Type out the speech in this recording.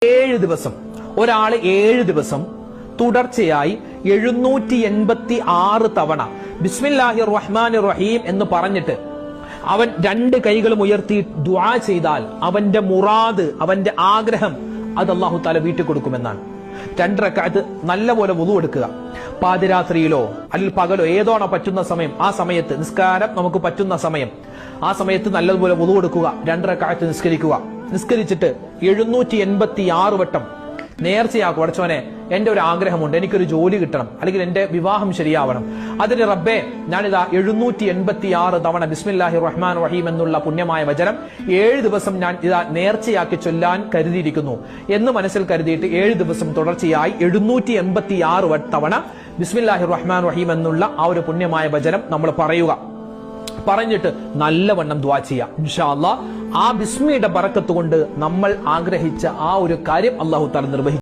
7 ദിവസം ഒരാള് 7 ദിവസം തുടർച്ചയായി 786 തവണ ബിസ്മില്ലാഹിർ റഹ്മാനിർ റഹീം എന്ന് പറഞ്ഞിട്ട് അവൻ 2 കൈകളും ഉയർത്തി ദുആ ചെയ്താൽ അവന്റെ മുറാദ്, അവന്റെ ആഗ്രഹം അത് അല്ലാഹു തആല വീട്ടിൽ കൊടുക്കുമെന്നാണ്. 2 റക്അത്ത് നല്ലപോലെ വുളു എടുക്കുക. പാതിരാത്രിയിലോ അല്ലെങ്കിൽ പകലോ ഏതോണോ പറ്റുന്ന സമയം, ആ സമയത്ത് നിസ്കാരം നമുക്ക് പറ്റുന്ന സമയം, ആ സമയത്ത് നല്ലതുപോലെ വുളു എടുക്കുക. 2 റക്അത്ത് നിസ്കരിക്കുക. നിസ്കരിച്ചിട്ട് 786 വട്ടം നേർച്ചയാക്കും. അടച്ചോനെ, എന്റെ ഒരു ആഗ്രഹമുണ്ട്, എനിക്കൊരു ജോലി കിട്ടണം, അല്ലെങ്കിൽ എന്റെ വിവാഹം ശരിയാവണം. അതിന് റബ്ബേ, ഞാനിതാ 786 തവണ ബിസ്മില്ലാഹിർ റഹ്മാൻ റഹീം എന്നുള്ള പുണ്യമായ വചനം 7 ദിവസം ഞാൻ ഇതാ നേർച്ചയാക്കി ചൊല്ലാൻ കരുതിയിരിക്കുന്നു എന്ന് മനസ്സിൽ കരുതിയിട്ട് 7 ദിവസം തുടർച്ചയായി 786 തവണ ബിസ്മില്ലാഹിർ റഹ്മാൻ റഹീം എന്നുള്ള ആ ഒരു പുണ്യമായ വചനം നമ്മൾ പറയുക. പറഞ്ഞിട്ട് നല്ലവണ്ണം ദുആ ചെയ്യുക. ഇൻഷാ അല്ലാഹ് ആ ബിസ്മിയുടെ ബറക്കത്ത് കൊണ്ട് നമ്മൾ ആഗ്രഹിച്ച ആ ഒരു കാര്യം അല്ലാഹു തആല നിർവഹിക്കും.